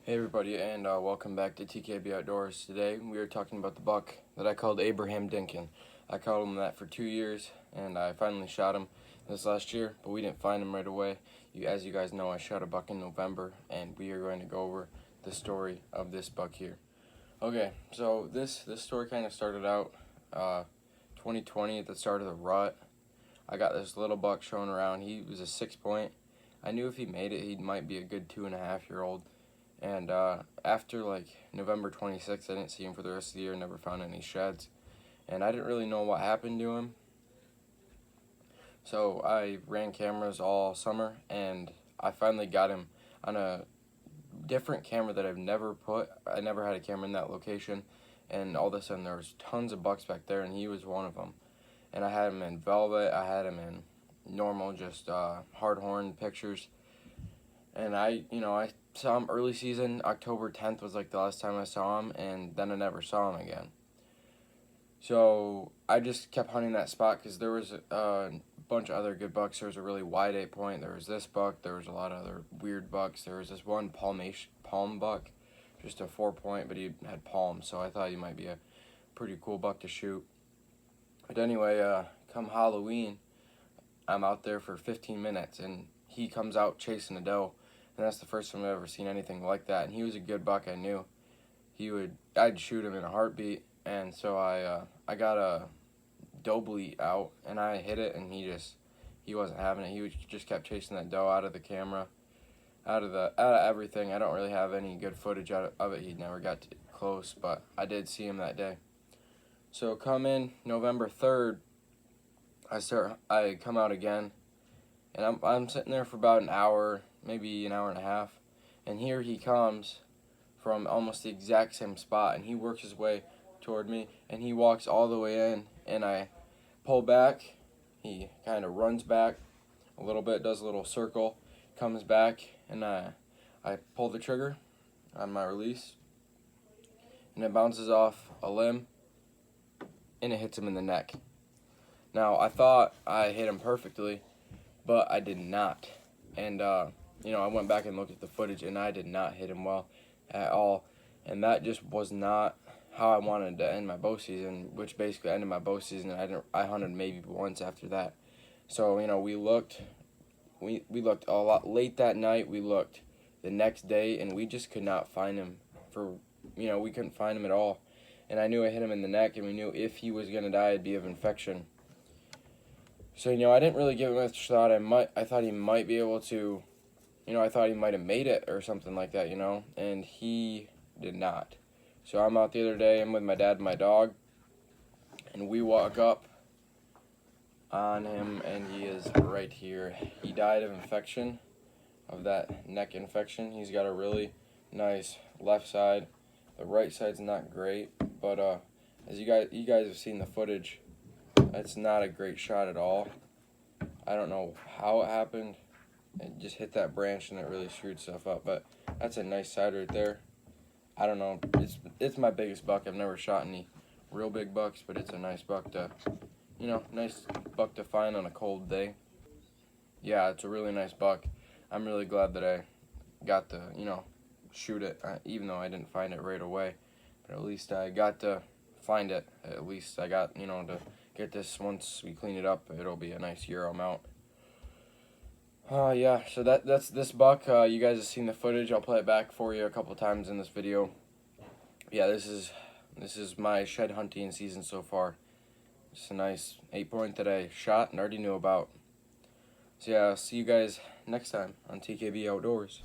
Hey everybody, and welcome back to TKB Outdoors. Today we are talking about the buck that I called Abraham Dinkin. I called him that for 2 years, and I finally shot him this last year, but we didn't find him right away. As you guys know, I shot a buck in November, and we are going to go over the story of this buck here. Okay, so this story kind of started out 2020 at the start of the rut. I got this little buck showing around. He was a 6-point. I knew if he made it, he might be a good 2.5-year-old. And after like November 26th, I didn't see him for the rest of the year, never found any sheds. And I didn't really know what happened to him. So I ran cameras all summer, and I finally got him on a different camera that I've never put. I never had a camera in that location. And all of a sudden there was tons of bucks back there, and he was one of them. And I had him in velvet, I had him in normal, just hard horn pictures. And I saw him early season. October 10th was like the last time I saw him, and then I never saw him again. So I just kept hunting that spot because there was a bunch of other good bucks. There was a really wide 8-point. There was this buck. There was a lot of other weird bucks. There was this one palm buck, just a 4-point, but he had palms, so I thought he might be a pretty cool buck to shoot. But anyway, come Halloween, I'm out there for 15 minutes, and he comes out chasing a doe. And that's the first time I've ever seen anything like that. And he was a good buck. I knew I'd shoot him in a heartbeat. And so I got a doe bleat out, and I hit it, and he wasn't having it. He just kept chasing that doe out of the camera, out of everything. I don't really have any good footage of it. He never got close, but I did see him that day. So come in November 3rd, I come out again, and I'm sitting there for about an hour, maybe an hour and a half, and here he comes from almost the exact same spot, and he works his way toward me, and he walks all the way in, and I pull back. He kind of runs back a little bit, does a little circle, comes back, and I pull the trigger on my release, and it bounces off a limb, and it hits him in the neck. Now, I thought I hit him perfectly, but I did not. And I went back and looked at the footage, and I did not hit him well at all. And that just was not how I wanted to end my bow season, which basically ended my bow season. I hunted maybe once after that. So, we looked a lot late that night. We looked the next day, and we just could not find him we couldn't find him at all. And I knew I hit him in the neck, and we knew if he was going to die, it'd be of infection. So, I didn't really give it much thought. I thought he might be able to, I thought he might have made it or something like that, and he did not. So I'm out the other day, I'm with my dad and my dog, and we walk up on him, and he is right here. He died of infection, of that neck infection. He's got a really nice left side. The right side's not great, but as you guys have seen the footage, it's not a great shot at all. I don't know how it happened. It just hit that branch and it really screwed stuff up. But that's a nice side right there. I don't know. It's my biggest buck. I've never shot any real big bucks, but it's a nice buck to, nice buck to find on a cold day. Yeah, it's a really nice buck. I'm really glad that I got to, shoot it, even though I didn't find it right away. But at least I got to find it. At least I got, to get this. Once we clean it up, it'll be a nice Euro mount. Yeah, so that's this buck. You guys have seen the footage. I'll play it back for you a couple times in this video. Yeah, this is my shed hunting season so far. It's a nice 8-point that I shot and already knew about. So yeah, I'll see you guys next time on TKB Outdoors.